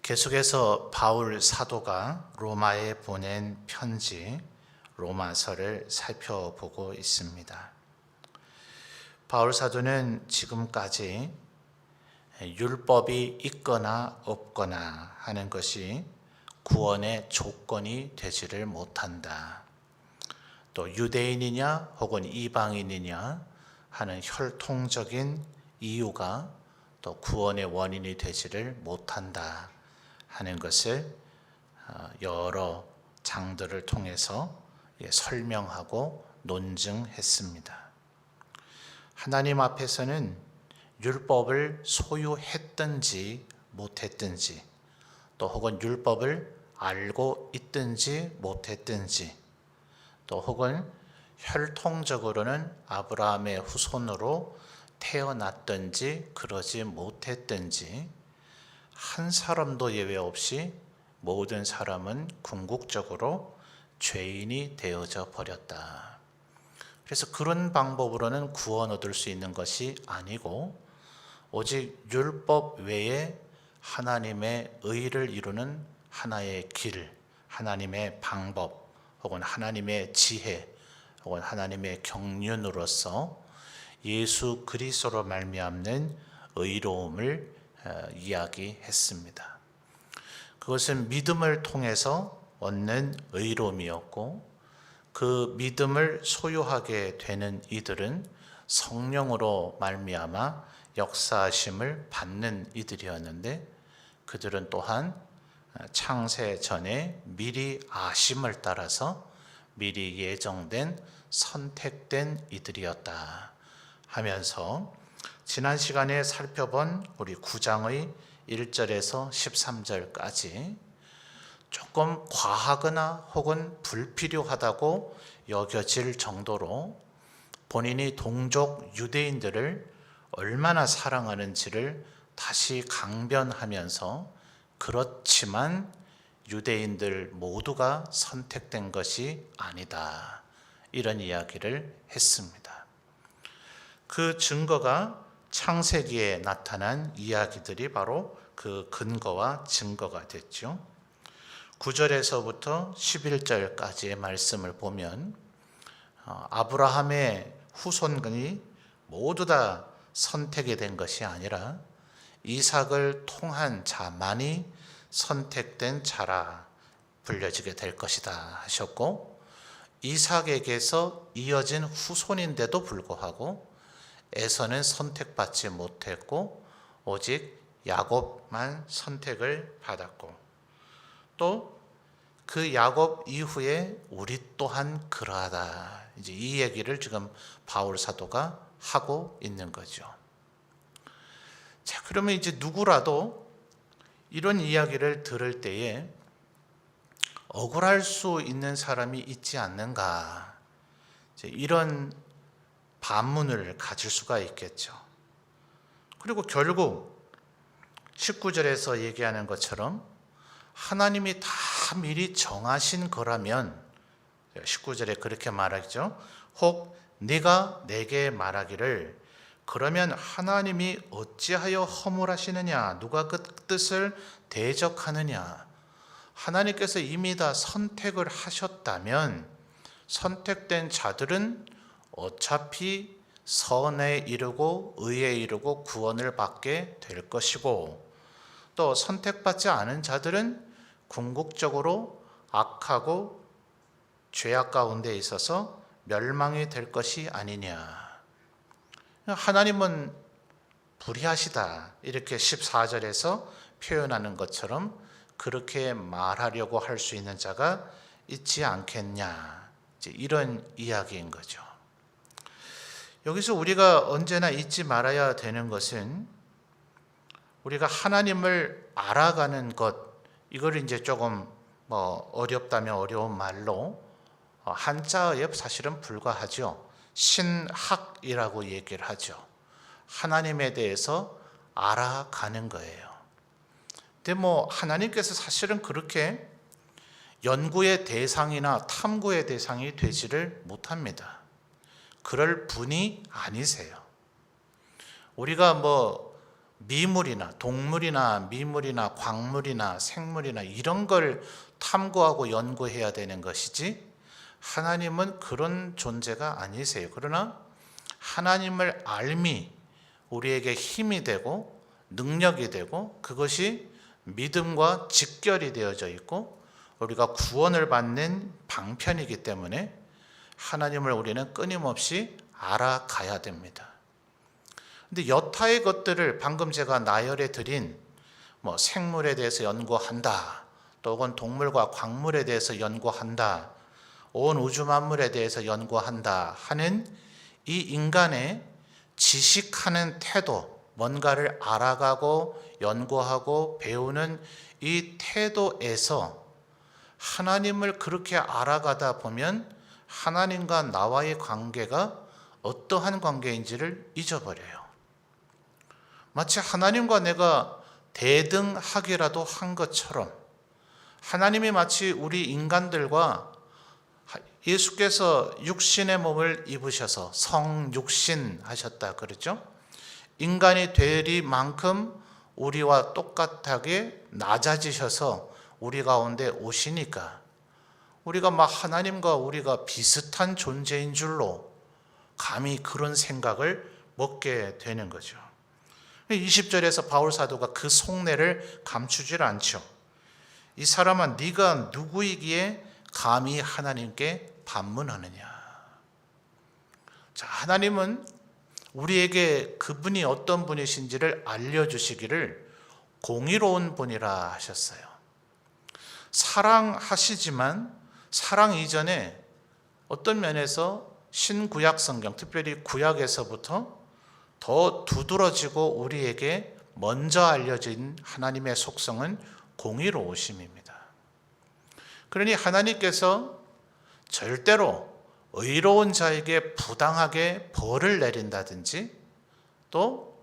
계속해서 바울 사도가 로마에 보낸 편지 로마서를 살펴보고 있습니다. 바울 사도는 지금까지 율법이 있거나 없거나 하는 것이 구원의 조건이 되지를 못한다. 또 유대인이냐 혹은 이방인이냐 하는 혈통적인 이유가 또 구원의 원인이 되지를 못한다 하는 것을 여러 장들을 통해서 설명하고 논증했습니다. 하나님 앞에서는 율법을 소유했든지 못했든지 또 혹은 율법을 알고 있든지 못했든지 또 혹은 혈통적으로는 아브라함의 후손으로 태어났든지 그러지 못했든지 한 사람도 예외 없이 모든 사람은 궁극적으로 죄인이 되어져 버렸다. 그래서 그런 방법으로는 구원 얻을 수 있는 것이 아니고 오직 율법 외에 하나님의 의를 이루는 하나의 길, 하나님의 방법 혹은 하나님의 지혜 혹은 하나님의 경륜으로서 예수 그리스도로 말미암는 의로움을 이야기했습니다. 그것은 믿음을 통해서 얻는 의로움이었고 그 믿음을 소유하게 되는 이들은 성령으로 말미암아 역사하심을 받는 이들이었는데 그들은 또한 창세 전에 미리 아심을 따라서 미리 예정된 선택된 이들이었다 하면서 지난 시간에 살펴본 우리 9장의 1절에서 13절까지 조금 과하거나 혹은 불필요하다고 여겨질 정도로 본인이 동족 유대인들을 얼마나 사랑하는지를 다시 강변하면서 그렇지만 유대인들 모두가 선택된 것이 아니다 이런 이야기를 했습니다. 그 증거가 창세기에 나타난 이야기들이 바로 그 근거와 증거가 됐죠. 9절에서부터 11절까지의 말씀을 보면 아브라함의 후손이 모두 다 선택이 된 것이 아니라 이삭을 통한 자만이 선택된 자라 불려지게 될 것이다 하셨고 이삭에게서 이어진 후손인데도 불구하고 에서는 선택받지 못했고 오직 야곱만 선택을 받았고 또 그 야곱 이후에 우리 또한 그러하다. 이제 이 얘기를 지금 바울 사도가 하고 있는 거죠. 자, 그러면 이제 누구라도 이런 이야기를 들을 때에 억울할 수 있는 사람이 있지 않는가? 이런 반문을 가질 수가 있겠죠. 그리고 결국 19절에서 얘기하는 것처럼 하나님이 다 미리 정하신 거라면 19절에 그렇게 말하죠. 혹 네가 내게 말하기를 그러면 하나님이 어찌하여 허물하시느냐 누가 그 뜻을 대적하느냐 하나님께서 이미 다 선택을 하셨다면 선택된 자들은 어차피 선에 이르고 의에 이르고 구원을 받게 될 것이고 또 선택받지 않은 자들은 궁극적으로 악하고 죄악 가운데 있어서 멸망이 될 것이 아니냐. 하나님은 불의하시다 이렇게 14절에서 표현하는 것처럼 그렇게 말하려고 할 수 있는 자가 있지 않겠냐. 이런 이야기인 거죠. 여기서 우리가 언제나 잊지 말아야 되는 것은 우리가 하나님을 알아가는 것, 이걸 이제 조금 어렵다면 어려운 말로 한자어에 사실은 불과하죠. 신학이라고 얘기를 하죠. 하나님에 대해서 알아가는 거예요. 근데 하나님께서 사실은 그렇게 연구의 대상이나 탐구의 대상이 되지를 못합니다. 그럴 분이 아니세요. 우리가 미물이나 동물이나 미물이나 광물이나 생물이나 이런 걸 탐구하고 연구해야 되는 것이지, 하나님은 그런 존재가 아니세요. 그러나 하나님을 알미 우리에게 힘이 되고 능력이 되고, 그것이 믿음과 직결이 되어져 있고 우리가 구원을 받는 방편이기 때문에 하나님을 우리는 끊임없이 알아가야 됩니다. 근데 여타의 것들을 방금 제가 나열해 드린 생물에 대해서 연구한다, 또 혹은 동물과 광물에 대해서 연구한다, 온 우주 만물에 대해서 연구한다 하는 이 인간의 지식하는 태도, 뭔가를 알아가고 연구하고 배우는 이 태도에서 하나님을 그렇게 알아가다 보면 하나님과 나와의 관계가 어떠한 관계인지를 잊어버려요. 마치 하나님과 내가 대등하기라도 한 것처럼, 하나님이 마치 우리 인간들과, 예수께서 육신의 몸을 입으셔서 성육신 하셨다 그러죠. 인간이 되리만큼 우리와 똑같하게 낮아지셔서 우리 가운데 오시니까 우리가 하나님과 우리가 비슷한 존재인 줄로 감히 그런 생각을 먹게 되는 거죠. 20절에서 바울 사도가 그 속내를 감추질 않죠. 이 사람아, 네가 누구이기에 감히 하나님께 반문하느냐. 자, 하나님은 우리에게 그분이 어떤 분이신지를 알려주시기를 공의로운 분이라 하셨어요. 사랑하시지만 사랑 이전에 어떤 면에서 신구약 성경, 특별히 구약에서부터 더 두드러지고 우리에게 먼저 알려진 하나님의 속성은 공의로우심입니다. 그러니 하나님께서 절대로 의로운 자에게 부당하게 벌을 내린다든지, 또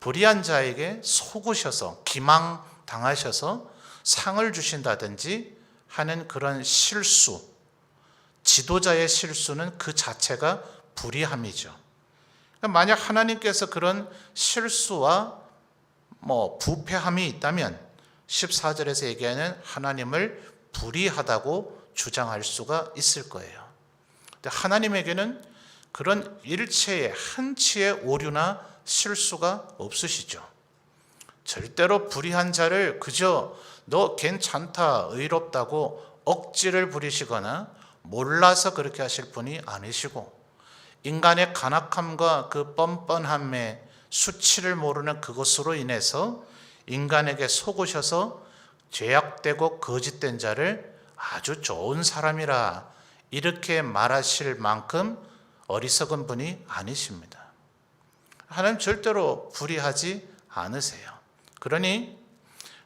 불의한 자에게 속으셔서 기망당하셔서 상을 주신다든지 하는 그런 실수, 지도자의 실수는 그 자체가 불의함이죠. 만약 하나님께서 그런 실수와 부패함이 있다면 14절에서 얘기하는 하나님을 불의하다고 주장할 수가 있을 거예요. 근데 하나님에게는 그런 일체의 한치의 오류나 실수가 없으시죠. 절대로 불의한 자를 그저 너 괜찮다, 의롭다고 억지를 부리시거나 몰라서 그렇게 하실 분이 아니시고, 인간의 간악함과 그 뻔뻔함의 수치를 모르는 그것으로 인해서 인간에게 속으셔서 죄악되고 거짓된 자를 아주 좋은 사람이라 이렇게 말하실 만큼 어리석은 분이 아니십니다. 하나님 절대로 불의하지 않으세요. 그러니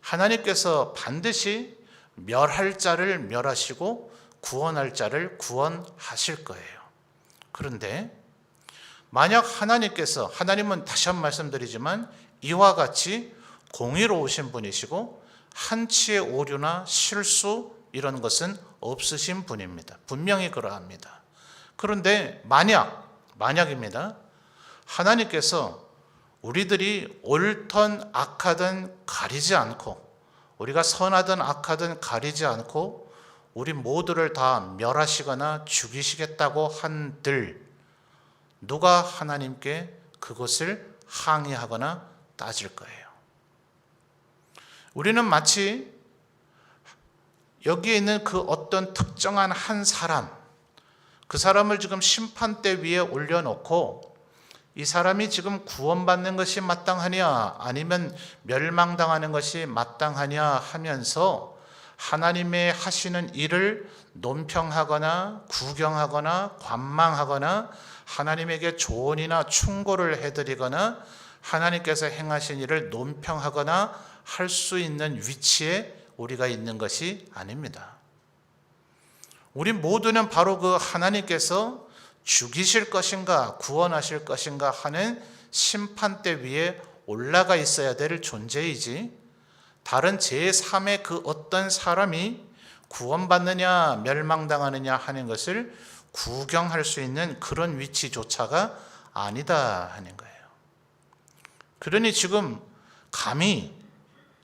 하나님께서 반드시 멸할 자를 멸하시고 구원할 자를 구원하실 거예요. 그런데 만약 하나님은 다시 한번 말씀드리지만 이와 같이 공의로우신 분이시고 한치의 오류나 실수 이런 것은 없으신 분입니다. 분명히 그러합니다. 그런데 만약입니다. 하나님께서 우리들이 옳든 악하든 가리지 않고, 우리가 선하든 악하든 가리지 않고 우리 모두를 다 멸하시거나 죽이시겠다고 한들 누가 하나님께 그것을 항의하거나 따질 거예요. 우리는 마치 여기에 있는 그 어떤 특정한 한 사람, 그 사람을 지금 심판대 위에 올려놓고 이 사람이 지금 구원받는 것이 마땅하냐 아니면 멸망당하는 것이 마땅하냐 하면서 하나님의 하시는 일을 논평하거나 구경하거나 관망하거나 하나님에게 조언이나 충고를 해드리거나 하나님께서 행하신 일을 논평하거나 할 수 있는 위치에 우리가 있는 것이 아닙니다. 우리 모두는 바로 그 하나님께서 죽이실 것인가 구원하실 것인가 하는 심판대 위에 올라가 있어야 될 존재이지, 다른 제3의 그 어떤 사람이 구원받느냐 멸망당하느냐 하는 것을 구경할 수 있는 그런 위치조차가 아니다 하는 거예요. 그러니 지금 감히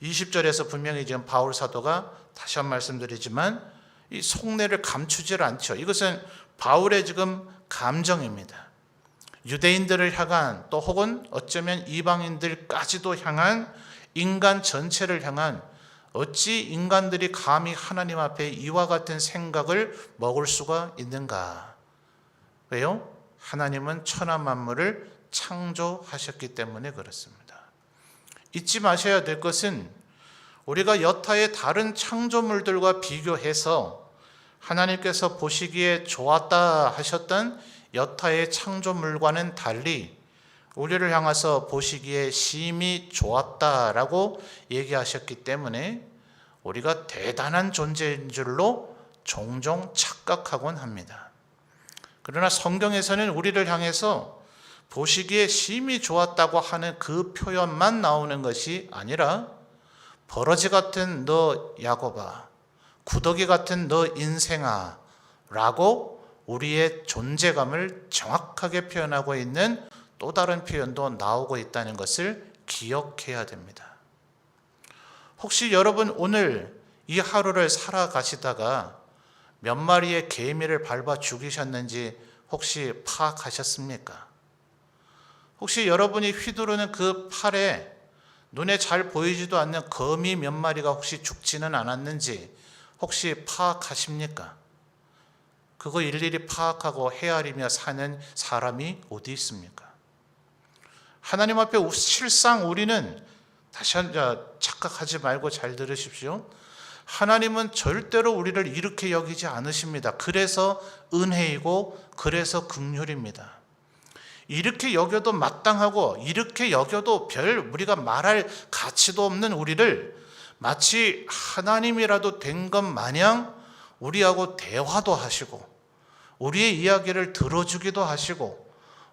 20절에서 분명히 지금 바울 사도가 다시 한 말씀드리지만 이 속내를 감추질 않죠. 이것은 바울의 지금 감정입니다. 유대인들을 향한 또 혹은 어쩌면 이방인들까지도 향한 인간 전체를 향한 어찌 인간들이 감히 하나님 앞에 이와 같은 생각을 먹을 수가 있는가? 왜요? 하나님은 천하 만물을 창조하셨기 때문에 그렇습니다. 잊지 마셔야 될 것은 우리가 여타의 다른 창조물들과 비교해서 하나님께서 보시기에 좋았다 하셨던 여타의 창조물과는 달리 우리를 향해서 보시기에 심히 좋았다라고 얘기하셨기 때문에 우리가 대단한 존재인 줄로 종종 착각하곤 합니다. 그러나 성경에서는 우리를 향해서 보시기에 심히 좋았다고 하는 그 표현만 나오는 것이 아니라 버러지 같은 너 야곱아, 구더기 같은 너 인생아 라고 우리의 존재감을 정확하게 표현하고 있는 또 다른 표현도 나오고 있다는 것을 기억해야 됩니다. 혹시 여러분 오늘 이 하루를 살아가시다가 몇 마리의 개미를 밟아 죽이셨는지 혹시 파악하셨습니까? 혹시 여러분이 휘두르는 그 팔에 눈에 잘 보이지도 않는 거미 몇 마리가 혹시 죽지는 않았는지 혹시 파악하십니까? 그거 일일이 파악하고 헤아리며 사는 사람이 어디 있습니까? 하나님 앞에 실상 우리는 다시 한번 착각하지 말고 잘 들으십시오. 하나님은 절대로 우리를 이렇게 여기지 않으십니다. 그래서 은혜이고 그래서 긍휼입니다. 이렇게 여겨도 마땅하고 이렇게 여겨도 별 우리가 말할 가치도 없는 우리를 마치 하나님이라도 된 것 마냥 우리하고 대화도 하시고 우리의 이야기를 들어주기도 하시고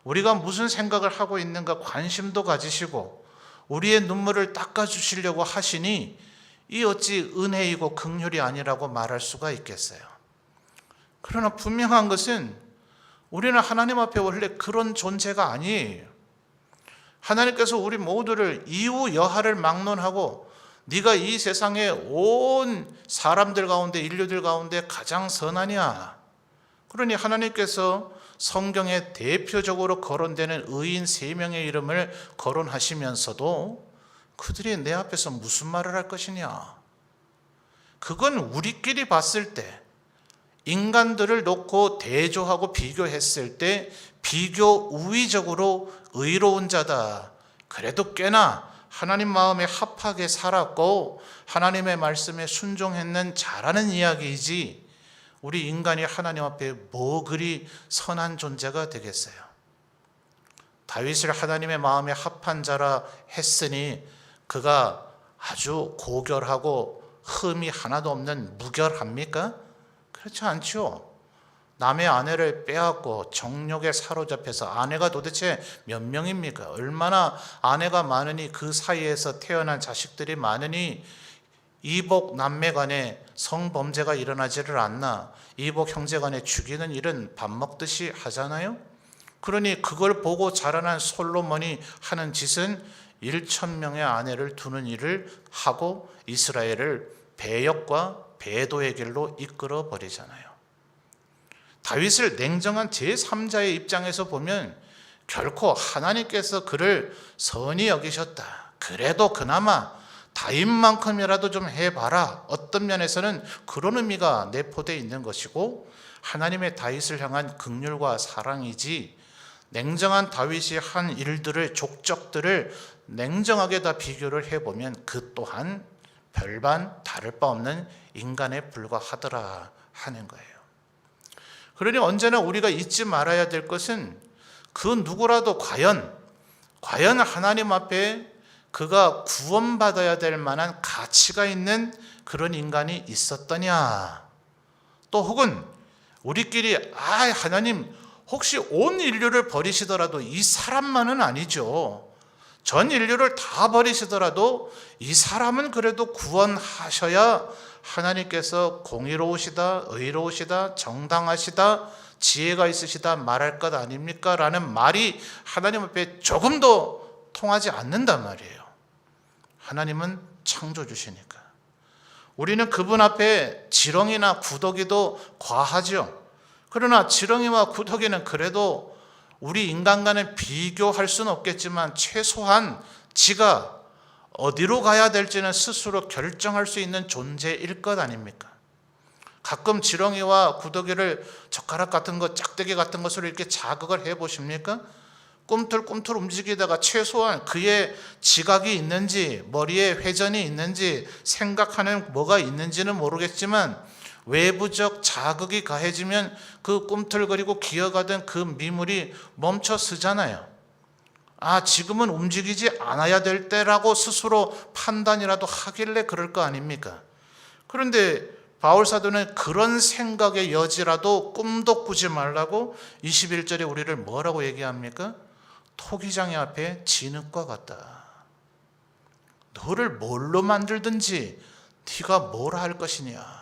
우리가 무슨 생각을 하고 있는가 관심도 가지시고 우리의 눈물을 닦아주시려고 하시니 이 어찌 은혜이고 긍휼이 아니라고 말할 수가 있겠어요. 그러나 분명한 것은 우리는 하나님 앞에 원래 그런 존재가 아니에요. 하나님께서 우리 모두를 이후 여하를 막론하고 네가 이 세상의 온 사람들 가운데 인류들 가운데 가장 선하냐. 그러니 하나님께서 성경에 대표적으로 거론되는 의인 3명의 이름을 거론하시면서도 그들이 내 앞에서 무슨 말을 할 것이냐. 그건 우리끼리 봤을 때 인간들을 놓고 대조하고 비교했을 때 비교 우위적으로 의로운 자다. 그래도 꽤나 하나님 마음에 합하게 살았고 하나님의 말씀에 순종했는 잘하는 이야기이지 우리 인간이 하나님 앞에 뭐 그리 선한 존재가 되겠어요. 다윗을 하나님의 마음에 합한 자라 했으니 그가 아주 고결하고 흠이 하나도 없는 무결합니까? 그렇지 않죠. 남의 아내를 빼앗고 정욕에 사로잡혀서 아내가 도대체 몇 명입니까? 얼마나 아내가 많으니 그 사이에서 태어난 자식들이 많으니 이복 남매 간에 성범죄가 일어나지를 않나. 이복 형제 간에 죽이는 일은 밥 먹듯이 하잖아요. 그러니 그걸 보고 자라난 솔로몬이 하는 짓은 1,000명의 아내를 두는 일을 하고 이스라엘을 배역과 배도의 길로 이끌어 버리잖아요. 다윗을 냉정한 제3자의 입장에서 보면 결코 하나님께서 그를 선히 여기셨다. 그래도 그나마 다윗만큼이라도 좀 해봐라. 어떤 면에서는 그런 의미가 내포되어 있는 것이고 하나님의 다윗을 향한 긍휼과 사랑이지 냉정한 다윗이 한 일들을 족적들을 냉정하게 다 비교를 해보면 그 또한 별반 다를 바 없는 인간에 불과하더라 하는 거예요. 그러니 언제나 우리가 잊지 말아야 될 것은 그 누구라도 과연 하나님 앞에 그가 구원받아야 될 만한 가치가 있는 그런 인간이 있었더냐. 또 혹은 우리끼리 하나님 혹시 온 인류를 버리시더라도 이 사람만은 아니죠. 전 인류를 다 버리시더라도 이 사람은 그래도 구원하셔야 하나님께서 공의로우시다, 의로우시다, 정당하시다, 지혜가 있으시다 말할 것 아닙니까? 라는 말이 하나님 앞에 조금도 통하지 않는단 말이에요. 하나님은 창조주시니까. 우리는 그분 앞에 지렁이나 구더기도 과하죠. 그러나 지렁이와 구더기는 그래도 우리 인간과는 비교할 수는 없겠지만 최소한 지가 어디로 가야 될지는 스스로 결정할 수 있는 존재일 것 아닙니까? 가끔 지렁이와 구더기를 젓가락 같은 것, 짝대기 같은 것으로 이렇게 자극을 해보십니까? 꿈틀꿈틀 움직이다가 최소한 그의 지각이 있는지, 머리에 회전이 있는지, 생각하는 뭐가 있는지는 모르겠지만 외부적 자극이 가해지면 그 꿈틀거리고 기어가던 그 미물이 멈춰 서잖아요. 아, 지금은 움직이지 않아야 될 때라고 스스로 판단이라도 하길래 그럴 거 아닙니까? 그런데 바울 사도는 그런 생각의 여지라도 꿈도 꾸지 말라고 21절에 우리를 뭐라고 얘기합니까? 토기장의 앞에 진흙과 같다. 너를 뭘로 만들든지 네가 뭘 할 것이냐.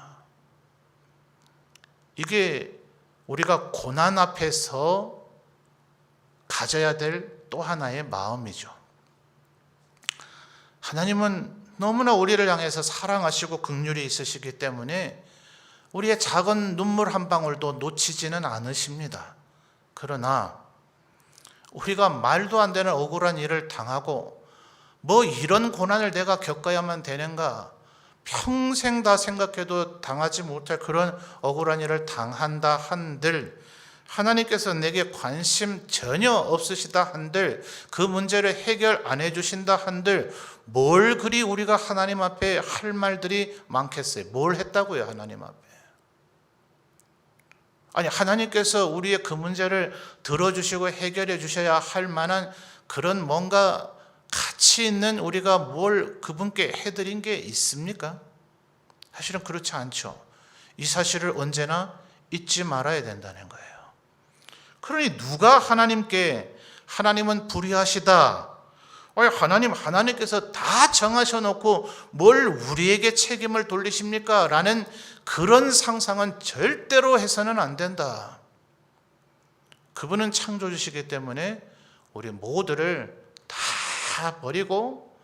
이게 우리가 고난 앞에서 가져야 될 또 하나의 마음이죠. 하나님은 너무나 우리를 향해서 사랑하시고 긍휼이 있으시기 때문에 우리의 작은 눈물 한 방울도 놓치지는 않으십니다. 그러나 우리가 말도 안 되는 억울한 일을 당하고 뭐 이런 고난을 내가 겪어야만 되는가, 평생 다 생각해도 당하지 못할 그런 억울한 일을 당한다 한들, 하나님께서 내게 관심 전혀 없으시다 한들, 그 문제를 해결 안 해주신다 한들 뭘 그리 우리가 하나님 앞에 할 말들이 많겠어요. 뭘 했다고요, 하나님 앞에? 아니, 하나님께서 우리의 그 문제를 들어주시고 해결해 주셔야 할 만한 그런 뭔가 가치 있는 우리가 뭘 그분께 해드린 게 있습니까? 사실은 그렇지 않죠. 이 사실을 언제나 잊지 말아야 된다는 거예요. 그러니 누가 하나님께 하나님은 불의하시다, 하나님께서 다 정하셔놓고 뭘 우리에게 책임을 돌리십니까? 라는 그런 상상은 절대로 해서는 안 된다. 그분은 창조주시기 때문에 우리 모두를 다 버리고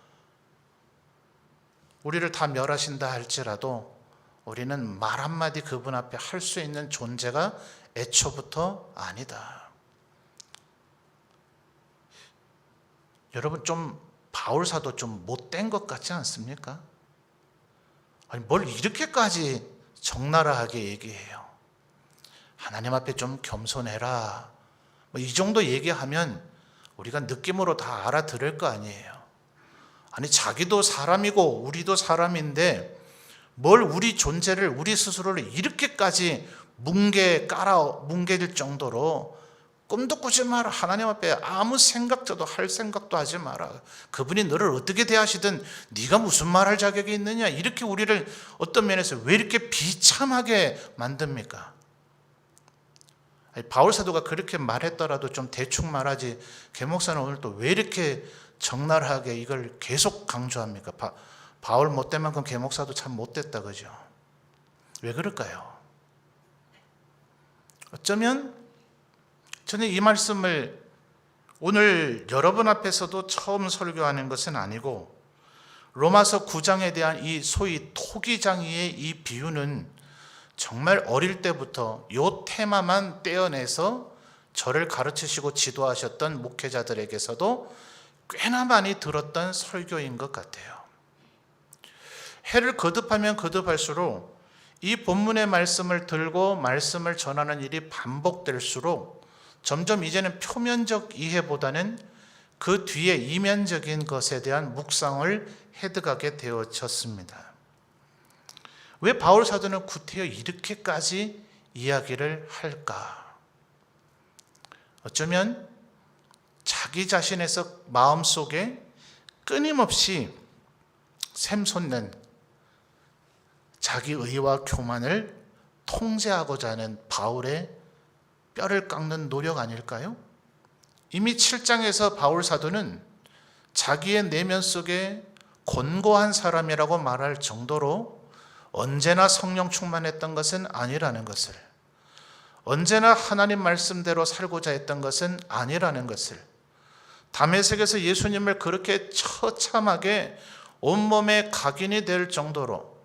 우리를 다 멸하신다 할지라도 우리는 말 한마디 그분 앞에 할 수 있는 존재가 애초부터 아니다. 여러분, 좀 바울 사도 좀 못된 것 같지 않습니까? 아니, 뭘 이렇게까지 적나라하게 얘기해요. 하나님 앞에 좀 겸손해라, 뭐 이 정도 얘기하면 우리가 느낌으로 다 알아들을 거 아니에요. 아니, 자기도 사람이고 우리도 사람인데 뭘 우리 존재를, 우리 스스로를 이렇게까지 뭉개질 정도로 꿈도 꾸지 마라. 하나님 앞에 아무 생각도 할 생각도 하지 마라. 그분이 너를 어떻게 대하시든 네가 무슨 말할 자격이 있느냐. 이렇게 우리를 어떤 면에서 왜 이렇게 비참하게 만듭니까? 아니, 바울 사도가 그렇게 말했더라도 좀 대충 말하지, 개 목사는 오늘 또 왜 이렇게 적나라하게 이걸 계속 강조합니까? 바울 못된 만큼 개 목사도 참 못됐다, 그죠? 왜 그럴까요? 어쩌면 저는 이 말씀을 오늘 여러분 앞에서도 처음 설교하는 것은 아니고, 로마서 9장에 대한 이 소위 토기장이의 이 비유는 정말 어릴 때부터 이 테마만 떼어내서 저를 가르치시고 지도하셨던 목회자들에게서도 꽤나 많이 들었던 설교인 것 같아요. 해를 거듭하면 거듭할수록 이 본문의 말씀을 들고 말씀을 전하는 일이 반복될수록 점점 이제는 표면적 이해보다는 그 뒤에 이면적인 것에 대한 묵상을 해득하게 되어졌습니다. 왜 바울 사도는 구태여 이렇게까지 이야기를 할까? 어쩌면 자기 자신에서 마음속에 끊임없이 샘솟는 자기 의와 교만을 통제하고자 하는 바울의 뼈를 깎는 노력 아닐까요? 이미 7장에서 바울 사도는 자기의 내면 속에 곤고한 사람이라고 말할 정도로 언제나 성령 충만했던 것은 아니라는 것을, 언제나 하나님 말씀대로 살고자 했던 것은 아니라는 것을, 다메섹에서 예수님을 그렇게 처참하게 온몸에 각인이 될 정도로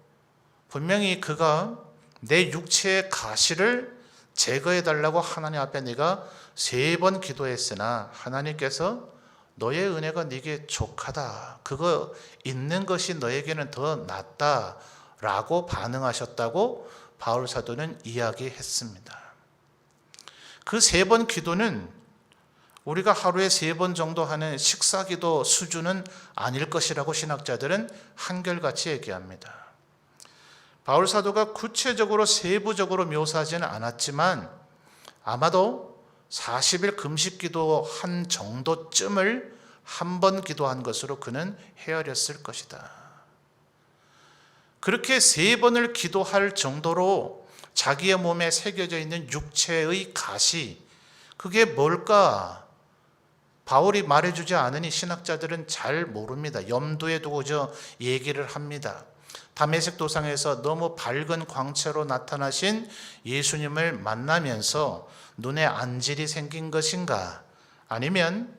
분명히 그가 내 육체의 가시를 제거해 달라고 하나님 앞에 네가 3번 기도했으나 하나님께서 너의 은혜가 네게 족하다, 그거 있는 것이 너에게는 더 낫다 라고 반응하셨다고 바울 사도는 이야기했습니다. 그 3번 기도는 우리가 하루에 3번 정도 하는 식사기도 수준은 아닐 것이라고 신학자들은 한결같이 얘기합니다. 바울 사도가 구체적으로 세부적으로 묘사하지는 않았지만 아마도 40일 금식 기도한 정도쯤을 한 번 기도한 것으로 그는 헤아렸을 것이다. 그렇게 3번을 기도할 정도로 자기의 몸에 새겨져 있는 육체의 가시, 그게 뭘까? 바울이 말해주지 않으니 신학자들은 잘 모릅니다. 염두에 두고 얘기를 합니다. 다메섹 도상에서 너무 밝은 광채로 나타나신 예수님을 만나면서 눈에 안질이 생긴 것인가? 아니면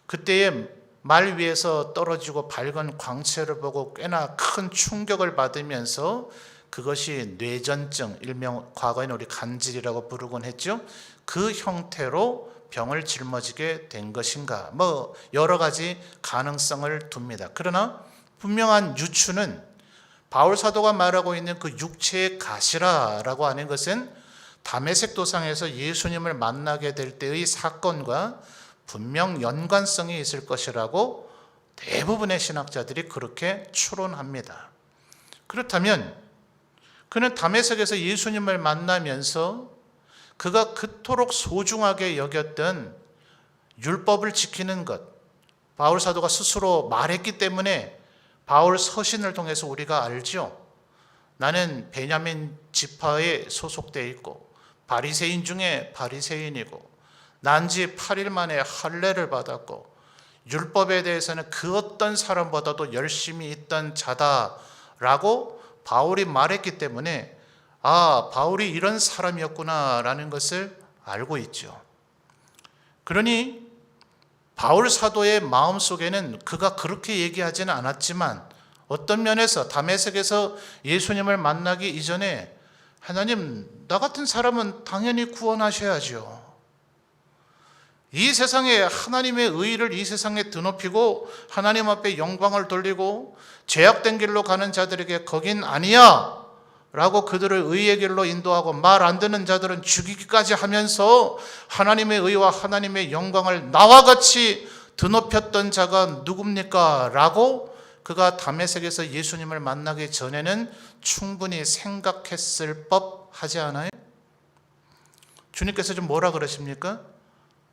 그때의 말 위에서 떨어지고 밝은 광채를 보고 꽤나 큰 충격을 받으면서 그것이 뇌전증, 일명 과거에는 우리 간질이라고 부르곤 했죠. 그 형태로 병을 짊어지게 된 것인가? 여러 가지 가능성을 둡니다. 그러나 분명한 유추는 바울 사도가 말하고 있는 그 육체의 가시라라고 하는 것은 다메섹 도상에서 예수님을 만나게 될 때의 사건과 분명 연관성이 있을 것이라고 대부분의 신학자들이 그렇게 추론합니다. 그렇다면 그는 다메섹에서 예수님을 만나면서 그가 그토록 소중하게 여겼던 율법을 지키는 것, 바울 사도가 스스로 말했기 때문에 바울 서신을 통해서 우리가 알죠. 나는 베냐민 지파에 소속되어 있고 바리새인 중에 바리새인이고 난지 8일 만에 할례를 받았고 율법에 대해서는 그 어떤 사람보다도 열심히 있던 자다라고 바울이 말했기 때문에 바울이 이런 사람이었구나라는 것을 알고 있죠. 그러니 바울 사도의 마음속에는 그가 그렇게 얘기하지는 않았지만 어떤 면에서 다메섹에서 예수님을 만나기 이전에 하나님, 나 같은 사람은 당연히 구원하셔야죠. 이 세상에 하나님의 의를 이 세상에 드높이고 하나님 앞에 영광을 돌리고 죄악된 길로 가는 자들에게 거긴 아니야 라고 그들을 의의 길로 인도하고 말 안 듣는 자들은 죽이기까지 하면서 하나님의 의와 하나님의 영광을 나와 같이 드높였던 자가 누굽니까? 라고 그가 다메섹에서 예수님을 만나기 전에는 충분히 생각했을 법하지 않아요? 주님께서 좀 뭐라 그러십니까?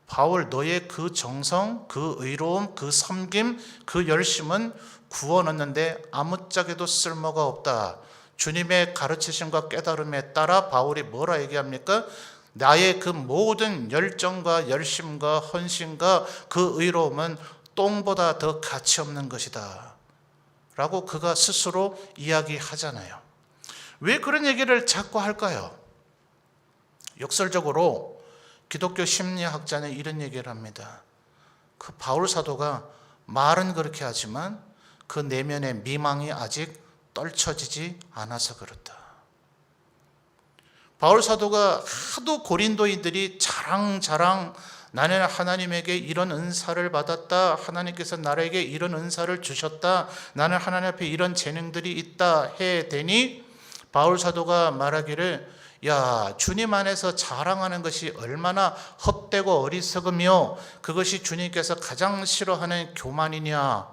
바울, 너의 그 정성, 그 의로움, 그 섬김, 그 열심은 구원 얻는데 아무짝에도 쓸모가 없다. 주님의 가르치심과 깨달음에 따라 바울이 뭐라 얘기합니까? 나의 그 모든 열정과 열심과 헌신과 그 의로움은 똥보다 더 가치 없는 것이다 라고 그가 스스로 이야기하잖아요. 왜 그런 얘기를 자꾸 할까요? 역설적으로 기독교 심리학자는 이런 얘기를 합니다. 그 바울 사도가 말은 그렇게 하지만 그 내면의 미망이 아직 떨쳐지지 않아서 그렇다. 바울 사도가 하도 고린도인들이 자랑 나는 하나님에게 이런 은사를 받았다, 하나님께서 나에게 이런 은사를 주셨다, 나는 하나님 앞에 이런 재능들이 있다 해대니 바울 사도가 말하기를 야, 주님 안에서 자랑하는 것이 얼마나 헛되고 어리석으며 그것이 주님께서 가장 싫어하는 교만이냐.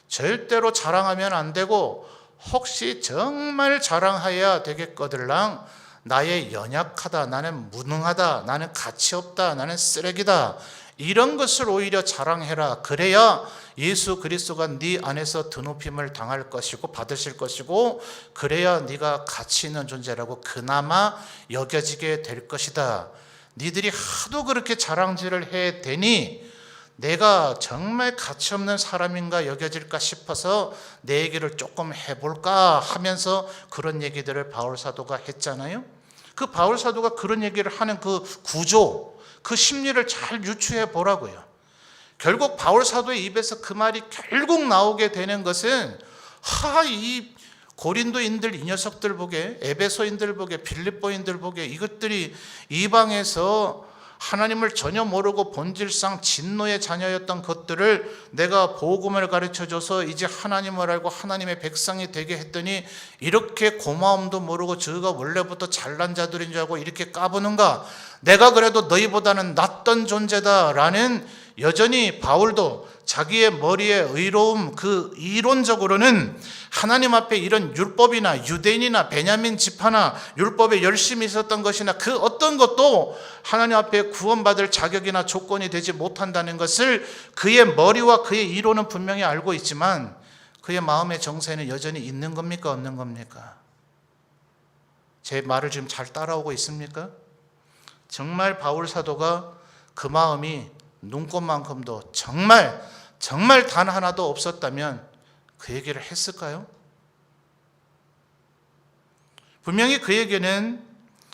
절대로 자랑하면 안 되고 혹시 정말 자랑해야 되겠거들랑 나의 연약하다, 나는 무능하다, 나는 가치 없다, 나는 쓰레기다, 이런 것을 오히려 자랑해라. 그래야 예수 그리스도가 네 안에서 드높임을 당할 것이고 받으실 것이고 그래야 네가 가치 있는 존재라고 그나마 여겨지게 될 것이다. 니들이 하도 그렇게 자랑질을 해대니 내가 정말 가치 없는 사람인가 여겨질까 싶어서 내 얘기를 조금 해볼까 하면서 그런 얘기들을 바울 사도가 했잖아요. 그 바울 사도가 그런 얘기를 하는 그 구조, 그 심리를 잘 유추해 보라고요. 결국 바울 사도의 입에서 그 말이 결국 나오게 되는 것은 이 고린도인들 이 녀석들 보게, 에베소인들 보게, 빌립보인들 보게, 이것들이 이방에서 하나님을 전혀 모르고 본질상 진노의 자녀였던 것들을 내가 복음을 가르쳐줘서 이제 하나님을 알고 하나님의 백성이 되게 했더니 이렇게 고마움도 모르고 저가 원래부터 잘난 자들인 줄 알고 이렇게 까부는가? 내가 그래도 너희보다는 낫던 존재다라는, 여전히 바울도 자기의 머리에 의로움, 그 이론적으로는 하나님 앞에 이런 율법이나 유대인이나 베냐민 지파나 율법에 열심히 있었던 것이나 그 어떤 것도 하나님 앞에 구원받을 자격이나 조건이 되지 못한다는 것을 그의 머리와 그의 이론은 분명히 알고 있지만 그의 마음의 정세는 여전히 있는 겁니까? 없는 겁니까? 제 말을 지금 잘 따라오고 있습니까? 정말 바울 사도가 그 마음이 눈꽃만큼도 정말 단 하나도 없었다면 그 얘기를 했을까요? 분명히 그에게는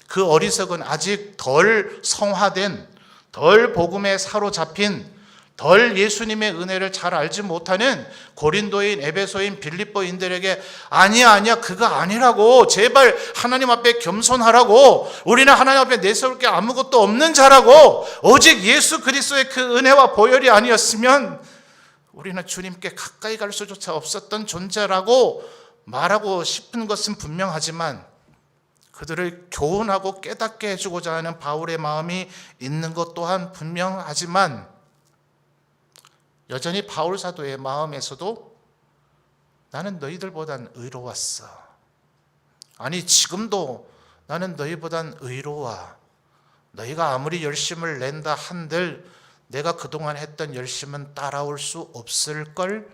그 어리석은 아직 덜 성화된, 덜 복음에 사로잡힌, 덜 예수님의 은혜를 잘 알지 못하는 고린도인, 에베소인, 빌립보인들에게 아니야 그거 아니라고, 제발 하나님 앞에 겸손하라고, 우리는 하나님 앞에 내세울 게 아무것도 없는 자라고, 오직 예수 그리스도의 그 은혜와 보혈이 아니었으면 우리는 주님께 가까이 갈 수조차 없었던 존재라고 말하고 싶은 것은 분명하지만 그들을 교훈하고 깨닫게 해주고자 하는 바울의 마음이 있는 것 또한 분명하지만 여전히 바울 사도의 마음에서도 나는 너희들보단 의로웠어. 아니 지금도 나는 너희보단 의로워. 너희가 아무리 열심을 낸다 한들 내가 그동안 했던 열심은 따라올 수 없을걸?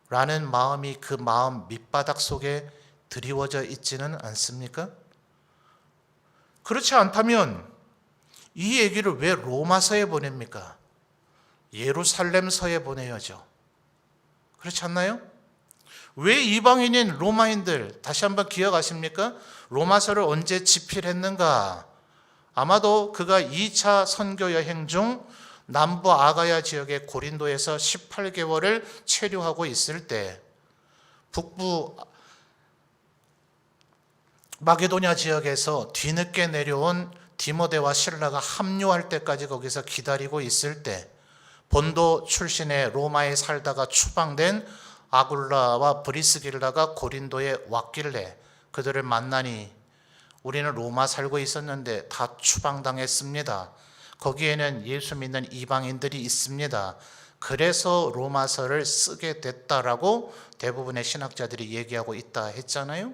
라는 마음이 그 마음 밑바닥 속에 드리워져 있지는 않습니까? 그렇지 않다면 이 얘기를 왜 로마서에 보냅니까? 예루살렘서에 보내야죠. 그렇지 않나요? 왜 이방인인 로마인들, 다시 한번 기억하십니까? 로마서를 언제 집필했는가? 아마도 그가 2차 선교 여행 중 남부 아가야 지역의 고린도에서 18개월을 체류하고 있을 때 북부 마게도냐 지역에서 뒤늦게 내려온 디모데와 실라가 합류할 때까지 거기서 기다리고 있을 때 본도 출신의 로마에 살다가 추방된 아굴라와 브리스길라가 고린도에 왔길래 그들을 만나니 우리는 로마 살고 있었는데 다 추방당했습니다. 거기에는 예수 믿는 이방인들이 있습니다. 그래서 로마서를 쓰게 됐다라고 대부분의 신학자들이 얘기하고 있다 했잖아요.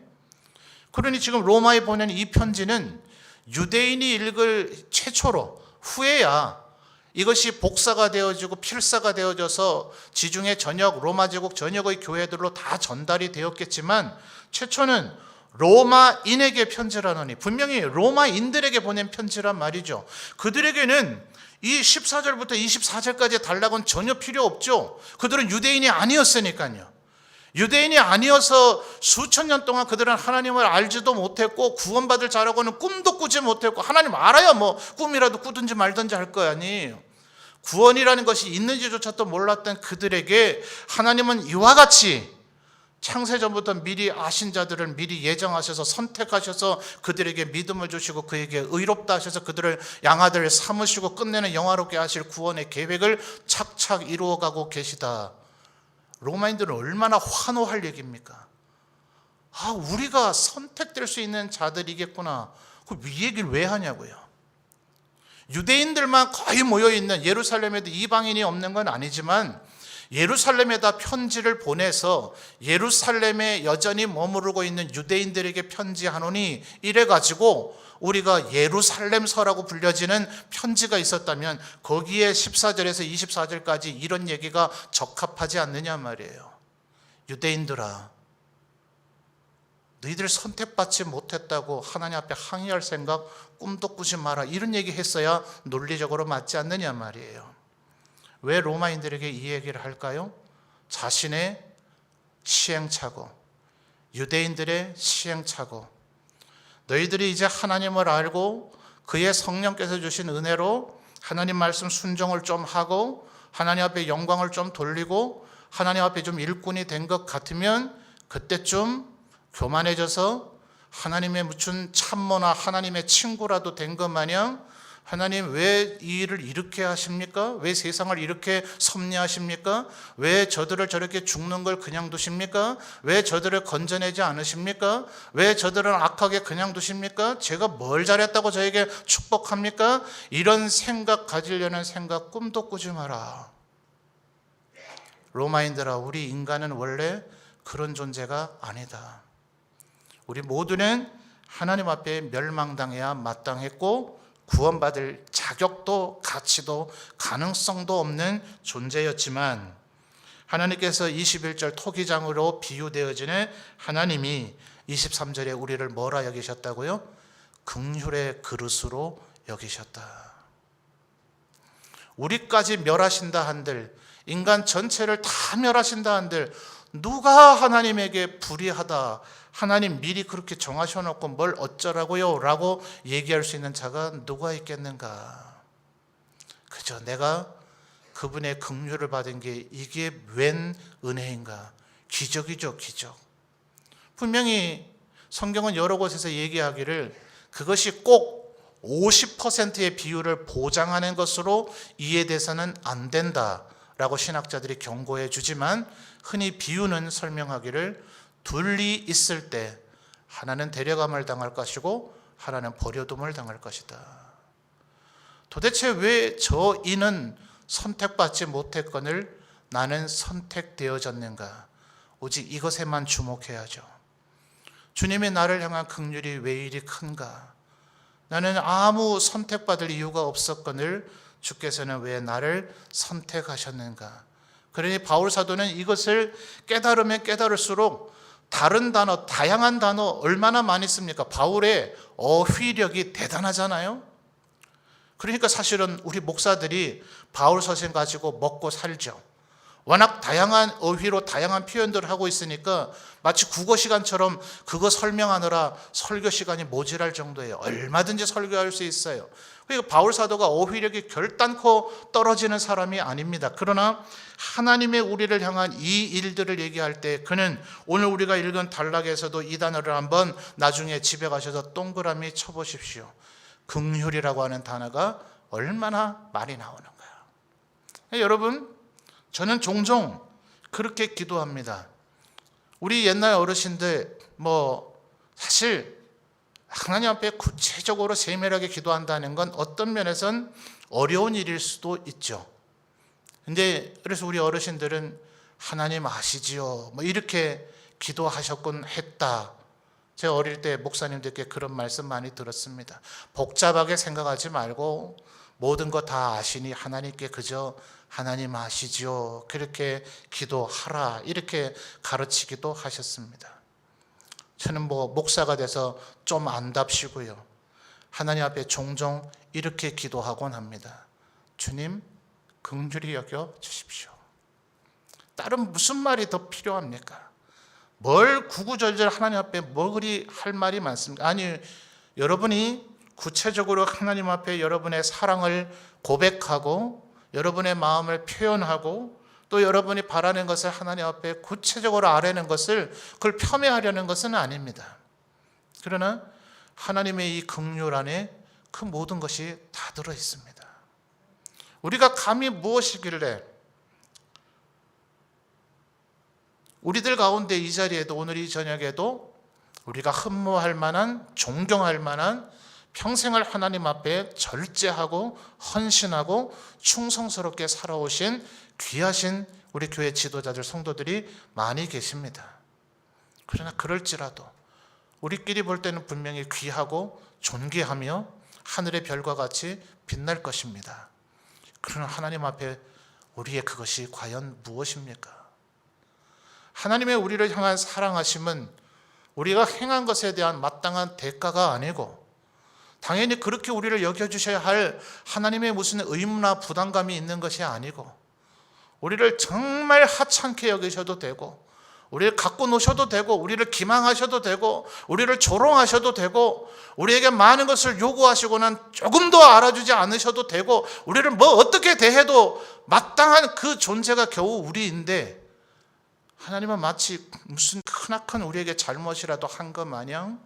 그러니 지금 로마에 보낸 이 편지는 유대인이 읽을 최초로, 후에야 이것이 복사가 되어지고 필사가 되어져서 지중해 전역, 로마 제국 전역의 교회들로 다 전달이 되었겠지만 최초는 로마인에게 편지라느니, 분명히 로마인들에게 보낸 편지란 말이죠. 그들에게는 이 14절부터 24절까지의 단락은 전혀 필요 없죠. 그들은 유대인이 아니었으니까요. 유대인이 아니어서 수천 년 동안 그들은 하나님을 알지도 못했고 구원받을 자라고는 꿈도 꾸지 못했고, 하나님 알아야 뭐 꿈이라도 꾸든지 말든지 할 거 아니에요. 구원이라는 것이 있는지조차도 몰랐던 그들에게 하나님은 이와 같이 창세전부터 미리 아신 자들을 미리 예정하셔서 선택하셔서 그들에게 믿음을 주시고 그에게 의롭다 하셔서 그들을 양아들 삼으시고 끝내는 영화롭게 하실 구원의 계획을 착착 이루어가고 계시다. 로마인들은 얼마나 환호할 얘기입니까? 우리가 선택될 수 있는 자들이겠구나. 이 얘기를 왜 하냐고요. 유대인들만 거의 모여있는, 예루살렘에도 이방인이 없는 건 아니지만 예루살렘에다 편지를 보내서 예루살렘에 여전히 머무르고 있는 유대인들에게 편지하노니, 이래가지고 우리가 예루살렘서라고 불려지는 편지가 있었다면 거기에 14절에서 24절까지 이런 얘기가 적합하지 않느냐 말이에요. 유대인들아, 너희들 선택받지 못했다고 하나님 앞에 항의할 생각 꿈도 꾸지 마라, 이런 얘기 했어야 논리적으로 맞지 않느냐 말이에요. 왜 로마인들에게 이 얘기를 할까요? 자신의 시행착오, 유대인들의 시행착오, 너희들이 이제 하나님을 알고 그의 성령께서 주신 은혜로 하나님 말씀 순종을 좀 하고 하나님 앞에 영광을 좀 돌리고 하나님 앞에 좀 일꾼이 된 것 같으면 그때쯤 교만해져서 하나님의 무슨 참모나 하나님의 친구라도 된 것 마냥 하나님 왜 이 일을 이렇게 하십니까? 왜 세상을 이렇게 섭리하십니까? 왜 저들을 저렇게 죽는 걸 그냥 두십니까? 왜 저들을 건져내지 않으십니까? 왜 저들은 악하게 그냥 두십니까? 제가 뭘 잘했다고 저에게 축복합니까? 이런 생각 가지려는 생각 꿈도 꾸지 마라. 로마인들아, 우리 인간은 원래 그런 존재가 아니다. 우리 모두는 하나님 앞에 멸망당해야 마땅했고 구원받을 자격도 가치도 가능성도 없는 존재였지만 하나님께서 21절 토기장으로 비유되어지는 하나님이 23절에 우리를 뭐라 여기셨다고요? 긍휼의 그릇으로 여기셨다. 우리까지 멸하신다 한들, 인간 전체를 다 멸하신다 한들 누가 하나님에게 불의하다, 하나님 미리 그렇게 정하셔놓고 뭘 어쩌라고요? 라고 얘기할 수 있는 자가 누가 있겠는가? 그저 내가 그분의 긍휼을 받은 게 이게 웬 은혜인가? 기적이죠, 기적. 분명히 성경은 여러 곳에서 얘기하기를 그것이 꼭 50%의 비율을 보장하는 것으로 이해돼서는 안 된다라고 신학자들이 경고해 주지만 흔히 비유는 설명하기를 둘이 있을 때 하나는 데려감을 당할 것이고 하나는 버려둠을 당할 것이다. 도대체 왜 저 이는 선택받지 못했거늘 나는 선택되어졌는가? 오직 이것에만 주목해야죠. 주님이 나를 향한 긍휼이 왜 이리 큰가? 나는 아무 선택받을 이유가 없었거늘 주께서는 왜 나를 선택하셨는가? 그러니 바울 사도는 이것을 깨달으면 깨달을수록 다른 단어, 다양한 단어 얼마나 많이 씁니까? 바울의 어휘력이 대단하잖아요. 그러니까 사실은 우리 목사들이 바울 서신 가지고 먹고 살죠. 워낙 다양한 어휘로 다양한 표현들을 하고 있으니까 마치 국어 시간처럼 그거 설명하느라 설교 시간이 모자랄 정도예요. 얼마든지 설교할 수 있어요. 그러니까 바울 사도가 어휘력이 결단코 떨어지는 사람이 아닙니다. 그러나 하나님의 우리를 향한 이 일들을 얘기할 때 그는 오늘 우리가 읽은 단락에서도 이 단어를 한번 나중에 집에 가셔서 동그라미 쳐보십시오. 긍휼이라고 하는 단어가 얼마나 많이 나오는 거야. 여러분, 저는 종종 그렇게 기도합니다. 우리 옛날 어르신들 사실 하나님 앞에 구체적으로 세밀하게 기도한다는 건 어떤 면에선 어려운 일일 수도 있죠. 근데 그래서 우리 어르신들은 하나님 아시지요? 이렇게 기도하셨곤 했다. 제가 어릴 때 목사님들께 그런 말씀 많이 들었습니다. 복잡하게 생각하지 말고 모든 거 다 아시니 하나님께 그저 하나님 아시지요? 그렇게 기도하라. 이렇게 가르치기도 하셨습니다. 저는 목사가 돼서 좀 안답시고요. 하나님 앞에 종종 이렇게 기도하곤 합니다. 주님, 긍휼히 여겨 주십시오. 다른 무슨 말이 더 필요합니까? 뭘 구구절절 하나님 앞에 뭐 그리 할 말이 많습니까? 아니, 여러분이 구체적으로 하나님 앞에 여러분의 사랑을 고백하고 여러분의 마음을 표현하고 또 여러분이 바라는 것을 하나님 앞에 구체적으로 아뢰는 것을 그걸 폄훼하려는 것은 아닙니다. 그러나 하나님의 이 긍휼 안에 그 모든 것이 다 들어 있습니다. 우리가 감히 무엇이길래 우리들 가운데 이 자리에도 오늘 이 저녁에도 우리가 흠모할 만한 존경할 만한 평생을 하나님 앞에 절제하고 헌신하고 충성스럽게 살아오신 귀하신 우리 교회 지도자들 성도들이 많이 계십니다. 그러나 그럴지라도 우리끼리 볼 때는 분명히 귀하고 존귀하며 하늘의 별과 같이 빛날 것입니다. 그러나 하나님 앞에 우리의 그것이 과연 무엇입니까? 하나님의 우리를 향한 사랑하심은 우리가 행한 것에 대한 마땅한 대가가 아니고 당연히 그렇게 우리를 여겨주셔야 할 하나님의 무슨 의무나 부담감이 있는 것이 아니고 우리를 정말 하찮게 여기셔도 되고 우리를 갖고 노셔도 되고 우리를 기망하셔도 되고 우리를 조롱하셔도 되고 우리에게 많은 것을 요구하시고는 조금 더 알아주지 않으셔도 되고 우리를 어떻게 대해도 마땅한 그 존재가 겨우 우리인데 하나님은 마치 무슨 크나큰 우리에게 잘못이라도 한 것 마냥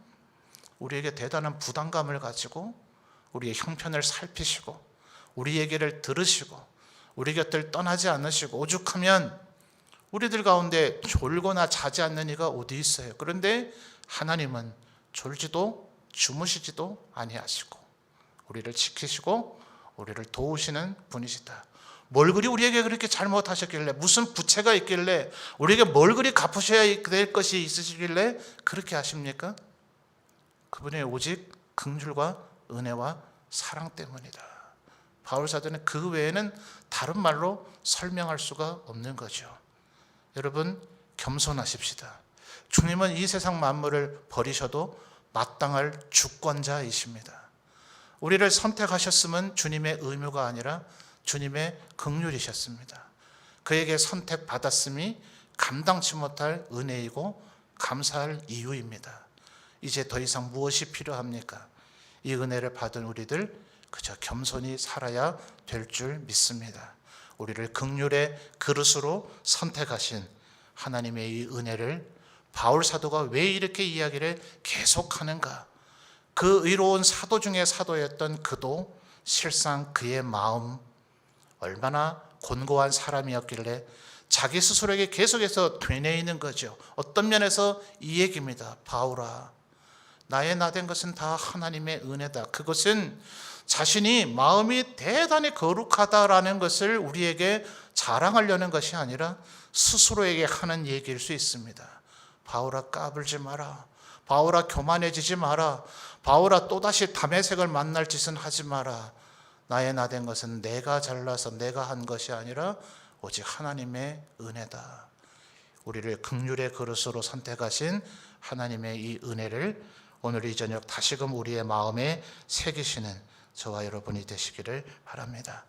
우리에게 대단한 부담감을 가지고 우리의 형편을 살피시고 우리 얘기를 들으시고 우리 곁을 떠나지 않으시고 오죽하면 우리들 가운데 졸거나 자지 않는 이가 어디 있어요. 그런데 하나님은 졸지도 주무시지도 아니하시고 우리를 지키시고 우리를 도우시는 분이시다. 뭘 그리 우리에게 그렇게 잘못하셨길래, 무슨 부채가 있길래, 우리에게 뭘 그리 갚으셔야 될 것이 있으시길래 그렇게 하십니까? 그분의 오직 긍휼과 은혜와 사랑 때문이다. 바울 사도는 그 외에는 다른 말로 설명할 수가 없는 거죠. 여러분, 겸손하십시다. 주님은 이 세상 만물을 버리셔도 마땅할 주권자이십니다. 우리를 선택하셨음은 주님의 의무가 아니라 주님의 긍휼이셨습니다. 그에게 선택받았음이 감당치 못할 은혜이고 감사할 이유입니다. 이제 더 이상 무엇이 필요합니까? 이 은혜를 받은 우리들 그저 겸손히 살아야 될 줄 믿습니다. 우리를 긍휼의 그릇으로 선택하신 하나님의 이 은혜를 바울 사도가 왜 이렇게 이야기를 계속하는가? 그 의로운 사도 중에 사도였던 그도 실상 그의 마음 얼마나 곤고한 사람이었길래 자기 스스로에게 계속해서 되뇌이는 거죠. 어떤 면에서 이 얘기입니다. 바울아, 나의 나된 것은 다 하나님의 은혜다. 그것은 자신이 마음이 대단히 거룩하다라는 것을 우리에게 자랑하려는 것이 아니라 스스로에게 하는 얘기일 수 있습니다. 바울아, 까불지 마라. 바울아, 교만해지지 마라. 바울아, 또다시 담에색을 만날 짓은 하지 마라. 나의 나된 것은 내가 잘나서 내가 한 것이 아니라 오직 하나님의 은혜다. 우리를 긍휼의 그릇으로 선택하신 하나님의 이 은혜를 오늘 이 저녁 다시금 우리의 마음에 새기시는 저와 여러분이 되시기를 바랍니다.